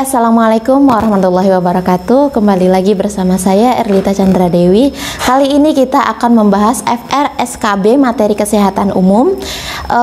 Assalamualaikum warahmatullahi wabarakatuh. Kembali lagi bersama saya Erlita Chandra Dewi. Kali ini kita akan membahas FRSKB materi kesehatan umum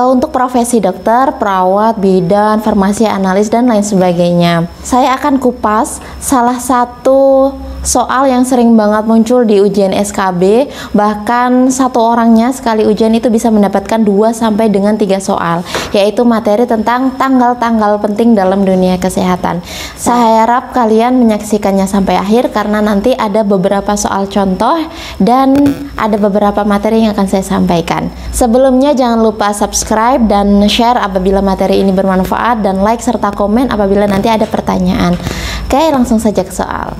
untuk profesi dokter, perawat, bidan, farmasi, analis, dan lain sebagainya. Saya akan kupas salah satu soal yang sering banget muncul di ujian SKB, bahkan satu orangnya sekali ujian itu bisa mendapatkan 2 sampai dengan 3 soal, yaitu materi tentang tanggal-tanggal penting dalam dunia kesehatan. Saya harap kalian menyaksikannya sampai akhir karena nanti ada beberapa soal contoh dan ada beberapa materi yang akan saya sampaikan. Sebelumnya jangan lupa subscribe dan share apabila materi ini bermanfaat, dan like serta komen apabila nanti ada pertanyaan. Oke, langsung saja ke soal.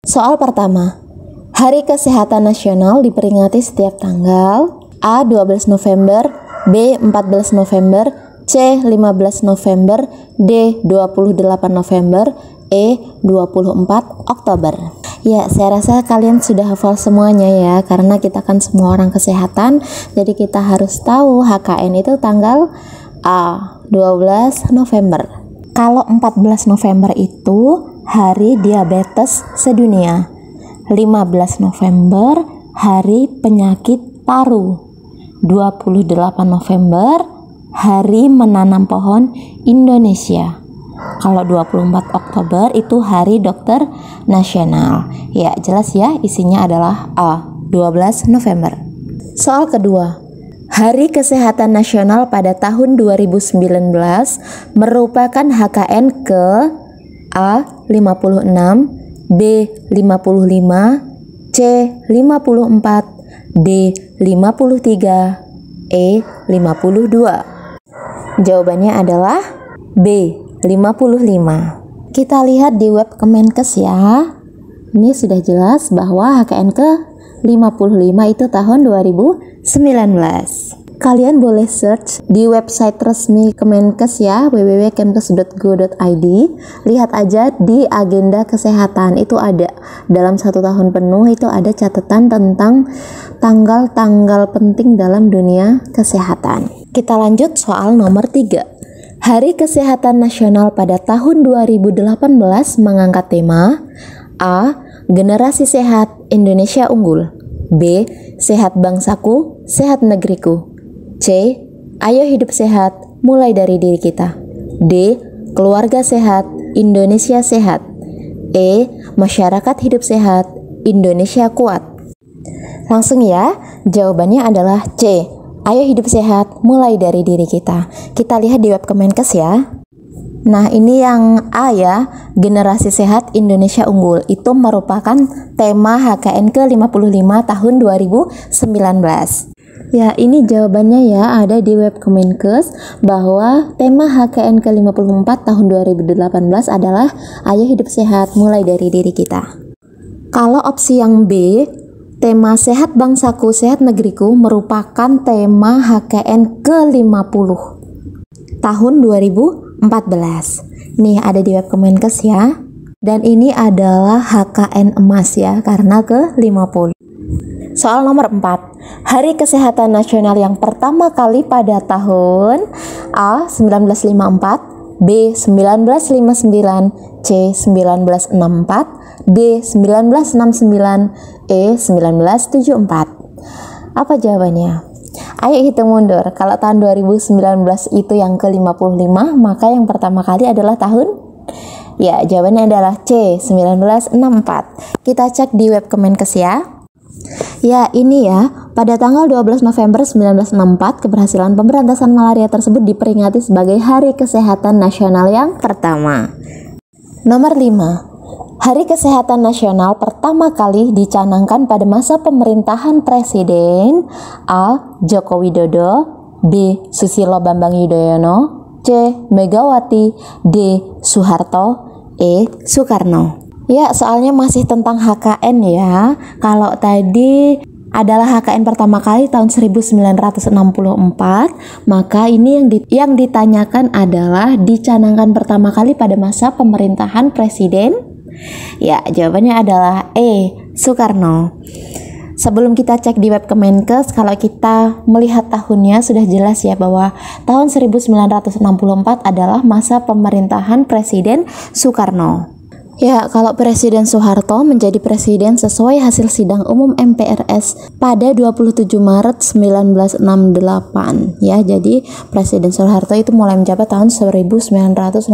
Soal pertama, Hari Kesehatan Nasional diperingati setiap tanggal A. 12 November, B. 14 November, C. 15 November, D. 28 November, E. 24 Oktober. Ya, saya rasa kalian sudah hafal semuanya ya, karena kita kan semua orang kesehatan, jadi kita harus tahu HKN itu tanggal A. 12 November. Kalau 14 November itu Hari Diabetes Sedunia. 15 November Hari Penyakit Paru. 28 November Hari Menanam Pohon Indonesia. Kalau 24 Oktober itu Hari Dokter Nasional. Ya, jelas ya, isinya adalah A. 12 November. Soal kedua, Hari Kesehatan Nasional pada tahun 2019 merupakan HKN ke A. 56, B. 55, C. 54, D. 53, E. 52. Jawabannya adalah B. 55. Kita lihat di web Kemenkes ya. Ini sudah jelas bahwa HKN ke 55 itu tahun 2019. Kalian boleh search di website resmi Kemenkes ya, www.kemkes.go.id. Lihat aja di agenda kesehatan, itu ada dalam 1 tahun penuh itu ada catatan tentang tanggal-tanggal penting dalam dunia kesehatan. Kita lanjut soal nomor 3. Hari Kesehatan Nasional pada tahun 2018 mengangkat tema A. Generasi Sehat Indonesia Unggul, B. Sehat bangsaku, sehat negeriku, C. Ayo hidup sehat, mulai dari diri kita, D. Keluarga sehat, Indonesia sehat, E. Masyarakat hidup sehat, Indonesia kuat. Langsung ya, jawabannya adalah C. Ayo hidup sehat, mulai dari diri kita. Kita lihat di web Kemenkes ya. Nah, ini yang A ya, Generasi Sehat Indonesia Unggul. Itu merupakan tema HKN ke-55 tahun 2019. Ya, ini jawabannya ya, ada di web Kemenkes bahwa tema HKN ke-54 tahun 2018 adalah Ayo hidup sehat, mulai dari diri kita. Kalau opsi yang B, tema Sehat Bangsaku, Sehat Negeriku merupakan tema HKN ke-50 tahun 2014. Nih ada di web Kemenkes ya. Dan ini adalah HKN emas ya, karena ke-50. Soal nomor 4. Hari Kesehatan Nasional yang pertama kali pada tahun A. 1954, B. 1959, C. 1964, D. 1969, E. 1974. Apa jawabannya? Ayo hitung mundur. Kalau tahun 2019 itu yang ke-55, maka yang pertama kali adalah tahun? Ya, jawabannya adalah C. 1964. Kita cek di web Kemenkes ya. Ya, ini ya, pada tanggal 12 November 1964, keberhasilan pemberantasan malaria tersebut diperingati sebagai Hari Kesehatan Nasional yang pertama. Nomor 5. Hari Kesehatan Nasional pertama kali dicanangkan pada masa pemerintahan Presiden A. Joko Widodo, B. Susilo Bambang Yudhoyono, C. Megawati, D. Soeharto, E. Soekarno. Ya, soalnya masih tentang HKN ya. Kalau tadi adalah HKN pertama kali tahun 1964, maka ini yang ditanyakan adalah dicanangkan pertama kali pada masa pemerintahan Presiden. Ya, jawabannya adalah E. Soekarno. Sebelum kita cek di web Kemenkes, kalau kita melihat tahunnya sudah jelas ya bahwa tahun 1964 adalah masa pemerintahan Presiden Soekarno. Ya, kalau Presiden Soeharto menjadi presiden sesuai hasil sidang umum MPRS pada 27 Maret 1968 ya. Jadi Presiden Soeharto itu mulai menjabat tahun 1968.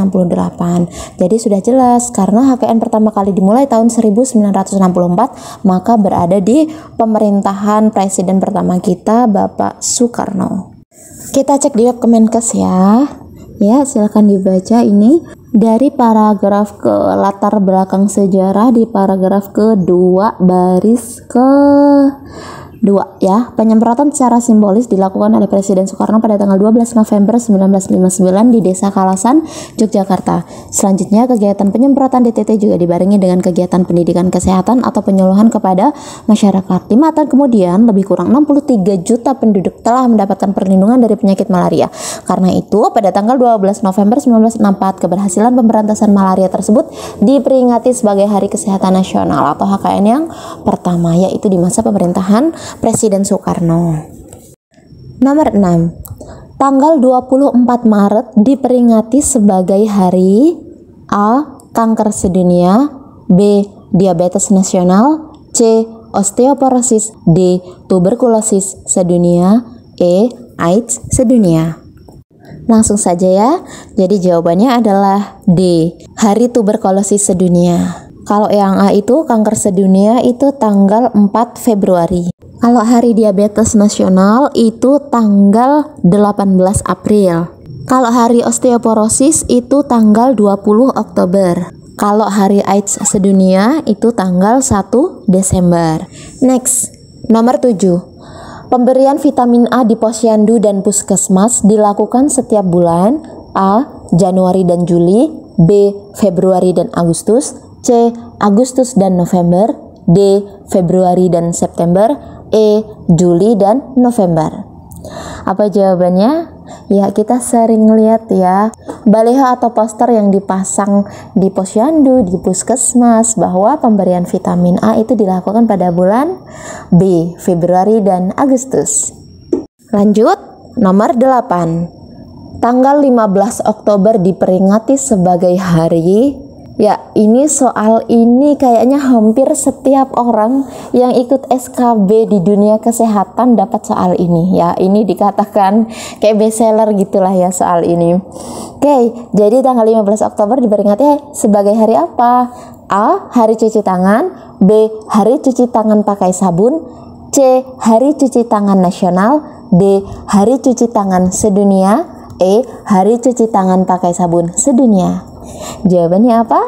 Jadi sudah jelas karena HKN pertama kali dimulai tahun 1964, maka berada di pemerintahan presiden pertama kita Bapak Soekarno. Kita cek di web Kemenkes ya. Ya, silakan dibaca ini dari paragraf ke latar belakang sejarah di paragraf kedua baris ke-2 ya. Penyemprotan secara simbolis dilakukan oleh Presiden Soekarno pada tanggal 12 November 1959 di Desa Kalasan, Yogyakarta. Selanjutnya, kegiatan penyemprotan DTT juga dibarengi dengan kegiatan pendidikan kesehatan atau penyuluhan kepada masyarakat. 5 tahun kemudian, lebih kurang 63 juta penduduk telah mendapatkan perlindungan dari penyakit malaria. Karena itu, pada tanggal 12 November 1964, keberhasilan pemberantasan malaria tersebut diperingati sebagai Hari Kesehatan Nasional atau HKN yang pertama, yaitu di masa pemerintahan Presiden Soekarno. Nomor 6. Tanggal 24 Maret diperingati sebagai hari A. Kanker sedunia, B. Diabetes nasional, C. Osteoporosis, D. Tuberkulosis sedunia, E. AIDS sedunia. Langsung saja ya. Jadi jawabannya adalah D. Hari Tuberkulosis sedunia. Kalau yang A itu kanker sedunia itu tanggal 4 Februari. Kalau hari diabetes nasional itu tanggal 18 April. Kalau hari osteoporosis itu tanggal 20 Oktober. Kalau hari AIDS sedunia itu tanggal 1 Desember. Next, nomor 7. Pemberian vitamin A di posyandu dan puskesmas dilakukan setiap bulan. A. Januari dan Juli, B. Februari dan Agustus, C. Agustus dan November, D. Februari dan September, E. Juli dan November. Apa jawabannya? Ya, kita sering lihat ya baliho atau poster yang dipasang di posyandu, di puskesmas bahwa pemberian vitamin A itu dilakukan pada bulan B. Februari dan Agustus. Lanjut, nomor 8. Tanggal 15 Oktober diperingati sebagai hari. Ya, ini soal ini kayaknya hampir setiap orang yang ikut SKB di dunia kesehatan dapat soal ini ya. Ini dikatakan kayak bestseller gitulah ya soal ini. Oke, jadi tanggal 15 Oktober diperingati sebagai hari apa? A. Hari cuci tangan, B. Hari cuci tangan pakai sabun, C. Hari cuci tangan nasional, D. Hari cuci tangan sedunia, E. Hari cuci tangan pakai sabun sedunia. Jawabannya apa?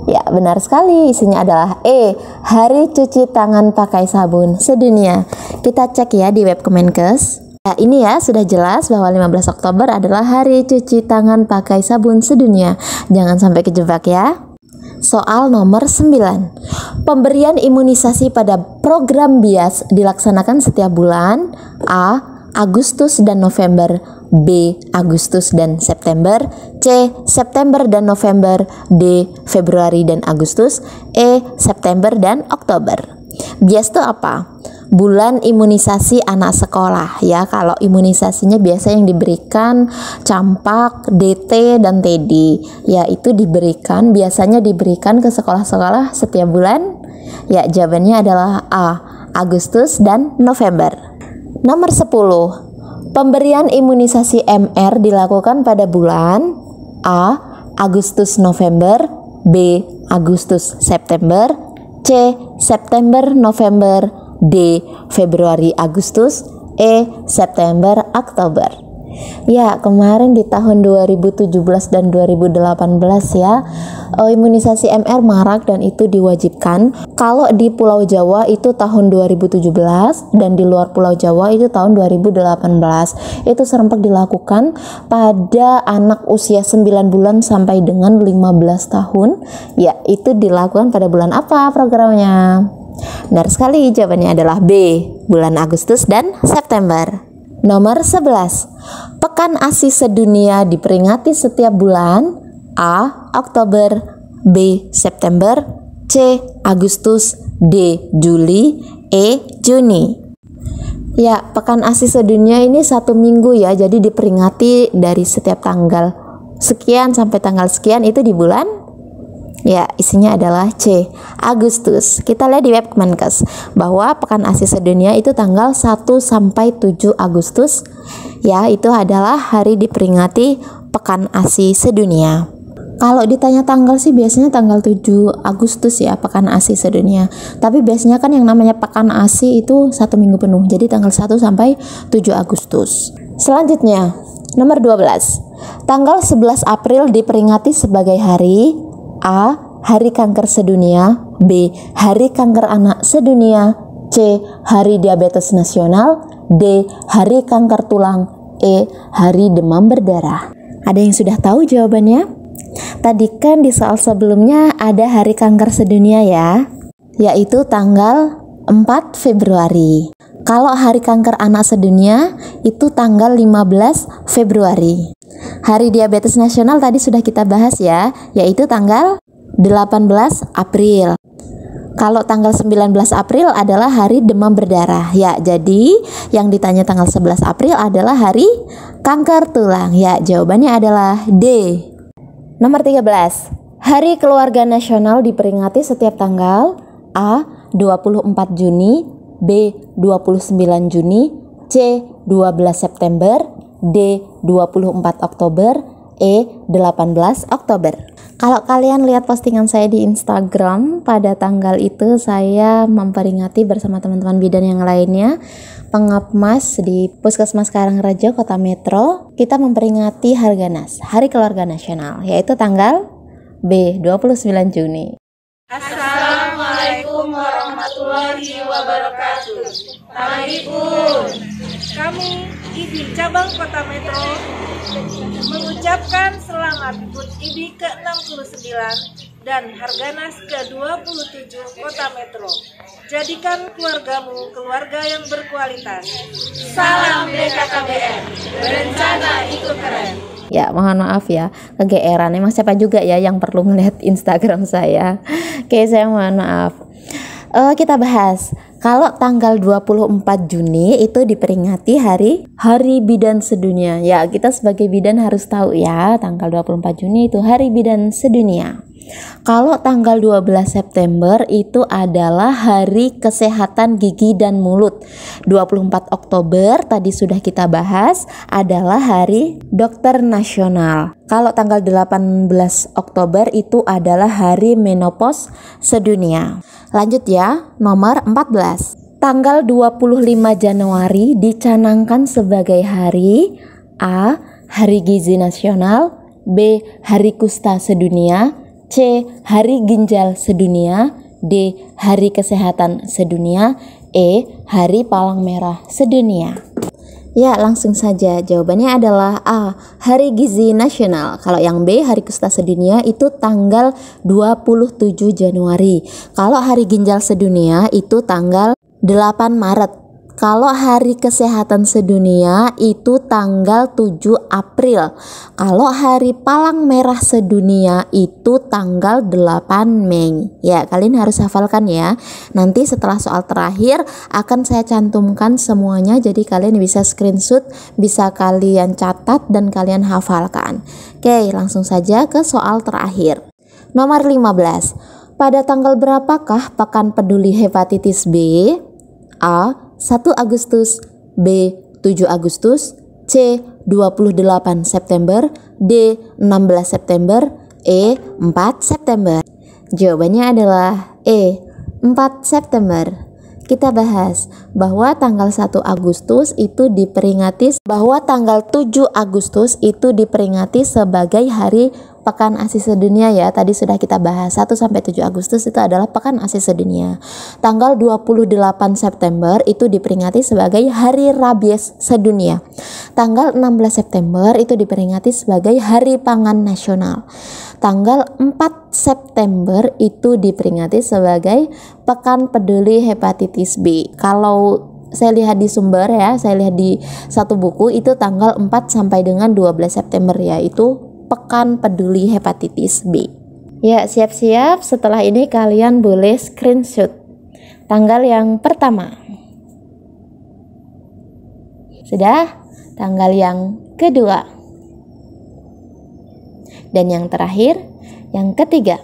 Ya, benar sekali. Isinya adalah E. Hari cuci tangan pakai sabun sedunia. Kita cek ya di web Kemenkes. Ya, ini ya sudah jelas bahwa 15 Oktober adalah Hari Cuci Tangan Pakai Sabun Sedunia. Jangan sampai kejebak ya. Soal nomor 9. Pemberian imunisasi pada program BIAS dilaksanakan setiap bulan. A. Agustus dan November, B. Agustus dan September, C. September dan November, D. Februari dan Agustus, E. September dan Oktober. BIAS itu apa? Bulan imunisasi anak sekolah ya. Kalau imunisasinya biasa yang diberikan campak, DT, dan TD ya, itu biasanya diberikan ke sekolah-sekolah setiap bulan. Ya, jawabannya adalah A. Agustus dan November. Nomor 10. Pemberian imunisasi MR dilakukan pada bulan A. Agustus November, B. Agustus September, C. September November, D. Februari Agustus, E. September Oktober. Ya, kemarin di tahun 2017 dan 2018 ya, imunisasi MR marak dan itu diwajibkan. Kalau di Pulau Jawa itu tahun 2017 dan di luar Pulau Jawa itu tahun 2018. Itu serempak dilakukan pada anak usia 9 bulan sampai dengan 15 tahun. Ya, itu dilakukan pada bulan apa programnya? Benar sekali, jawabannya adalah B. Bulan Agustus dan September. Nomor 11. Pekan ASI sedunia diperingati setiap bulan. A. Oktober, B. September, C. Agustus, D. Juli, E. Juni. Ya, Pekan ASI Sedunia ini 1 minggu ya, jadi diperingati dari setiap tanggal sekian sampai tanggal sekian itu di bulan. Ya, isinya adalah C. Agustus. Kita lihat di web Kemenkes bahwa Pekan ASI Sedunia itu tanggal 1 sampai 7 Agustus. Ya, itu adalah hari diperingati Pekan ASI Sedunia. Kalau ditanya tanggal sih biasanya tanggal 7 Agustus ya, Pekan ASI Sedunia. Tapi biasanya kan yang namanya Pekan ASI itu 1 minggu penuh. Jadi tanggal 1 sampai 7 Agustus. Selanjutnya, nomor 12. Tanggal 11 April diperingati sebagai hari A. Hari Kanker Sedunia, B. Hari Kanker Anak Sedunia, C. Hari Diabetes Nasional, D. Hari Kanker Tulang, E. Hari Demam Berdarah. Ada yang sudah tahu jawabannya? Tadi kan di soal sebelumnya ada Hari Kanker Sedunia ya, yaitu tanggal 4 Februari. Kalau Hari Kanker Anak Sedunia itu tanggal 15 Februari. Hari Diabetes Nasional tadi sudah kita bahas ya, yaitu tanggal 18 April. Kalau tanggal 19 April adalah Hari Demam Berdarah. Ya, jadi yang ditanya tanggal 11 April adalah Hari Kanker Tulang. Ya, jawabannya adalah D. Nomor 13. Hari Keluarga Nasional diperingati setiap tanggal A. 24 Juni, B. 29 Juni, C. 12 September, D. 24 Oktober, E. 18 Oktober. Kalau kalian lihat postingan saya di Instagram, pada tanggal itu saya memperingati bersama teman-teman bidan yang lainnya Pengapmas di Puskesmas Karangraja, Kota Metro. Kita memperingati Harganas, Hari Keluarga Nasional, yaitu tanggal B. 29 Juni. Assalamualaikum warahmatullahi wabarakatuh. Assalamualaikum. Kami IBI Cabang Kota Metro mengucapkan selamat HUT IBI ke-69 dan Harganas ke-27 Kota Metro. Jadikan keluargamu keluarga yang berkualitas. Salam BKKBN, berencana ikut keren. Ya, mohon maaf ya, kegeeran. Emang siapa juga ya yang perlu melihat Instagram saya. Oke, saya mohon maaf. Kita bahas. Kalau tanggal 24 Juni itu diperingati Hari Bidan Sedunia. Ya, kita sebagai bidan harus tahu ya, tanggal 24 Juni itu Hari Bidan Sedunia. Kalau tanggal 12 September itu adalah Hari Kesehatan Gigi dan Mulut. 24 Oktober tadi sudah kita bahas adalah Hari Dokter Nasional. Kalau tanggal 18 Oktober itu adalah Hari Menopause Sedunia. Lanjut ya, nomor 14. Tanggal 25 Januari dicanangkan sebagai hari A. Hari Gizi Nasional, B. Hari Kusta Sedunia, C. Hari Ginjal Sedunia, D. Hari Kesehatan Sedunia, E. Hari Palang Merah Sedunia. Ya, langsung saja jawabannya adalah A. Hari Gizi Nasional. Kalau yang B, Hari Kusta Sedunia itu tanggal 27 Januari. Kalau Hari Ginjal Sedunia itu tanggal 8 Maret. Kalau Hari Kesehatan Sedunia itu tanggal 7 April. Kalau Hari Palang Merah Sedunia itu tanggal 8 Mei. Ya, kalian harus hafalkan ya. Nanti setelah soal terakhir akan saya cantumkan semuanya, jadi kalian bisa screenshot, bisa kalian catat dan kalian hafalkan. Oke, langsung saja ke soal terakhir. Nomor 15. Pada tanggal berapakah Pekan Peduli Hepatitis B? A. 1 Agustus, B. 7 Agustus, C. 28 September, D. 16 September, E. 4 September. Jawabannya adalah E. 4 September. Kita bahas bahwa tanggal 1 Agustus itu diperingati, bahwa tanggal 7 Agustus itu diperingati sebagai Hari Pekan ASI Sedunia ya. Tadi sudah kita bahas 1 sampai 7 Agustus itu adalah Pekan ASI Sedunia. Tanggal 28 September itu diperingati sebagai Hari Rabies Sedunia. Tanggal 16 September itu diperingati sebagai Hari Pangan Nasional. Tanggal 4 September itu diperingati sebagai Pekan Peduli Hepatitis B. Kalau saya lihat di sumber ya, saya lihat di satu buku itu tanggal 4 sampai dengan 12 September ya, itu Pekan Peduli Hepatitis B. Ya, siap-siap, setelah ini kalian boleh screenshot tanggal yang pertama. Sudah? Tanggal yang kedua. Dan yang terakhir, yang ketiga.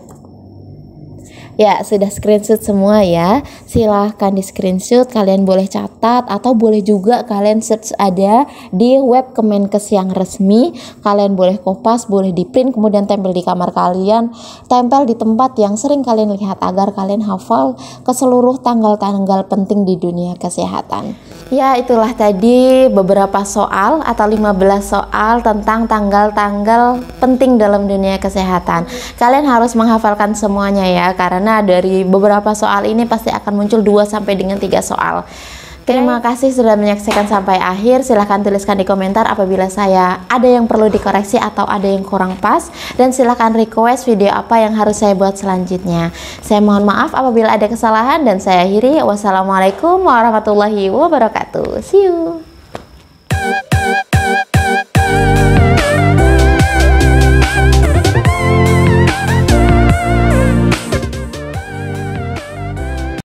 Ya, sudah screenshot semua ya. Silahkan di screenshot, kalian boleh catat atau boleh juga kalian search ada di web Kemenkes yang resmi. Kalian boleh kopas, boleh di print, kemudian tempel di kamar kalian, tempel di tempat yang sering kalian lihat agar kalian hafal ke seluruh tanggal-tanggal penting di dunia kesehatan. Ya, itulah tadi beberapa soal atau 15 soal tentang tanggal-tanggal penting dalam dunia kesehatan. Kalian harus menghafalkan semuanya ya, karena dari beberapa soal ini pasti akan muncul 2 sampai dengan 3 soal. Terima kasih sudah menyaksikan sampai akhir. Silahkan tuliskan di komentar apabila saya ada yang perlu dikoreksi atau ada yang kurang pas, dan silahkan request video apa yang harus saya buat selanjutnya. Saya mohon maaf apabila ada kesalahan, dan saya akhiri. Wassalamualaikum warahmatullahi wabarakatuh. See you.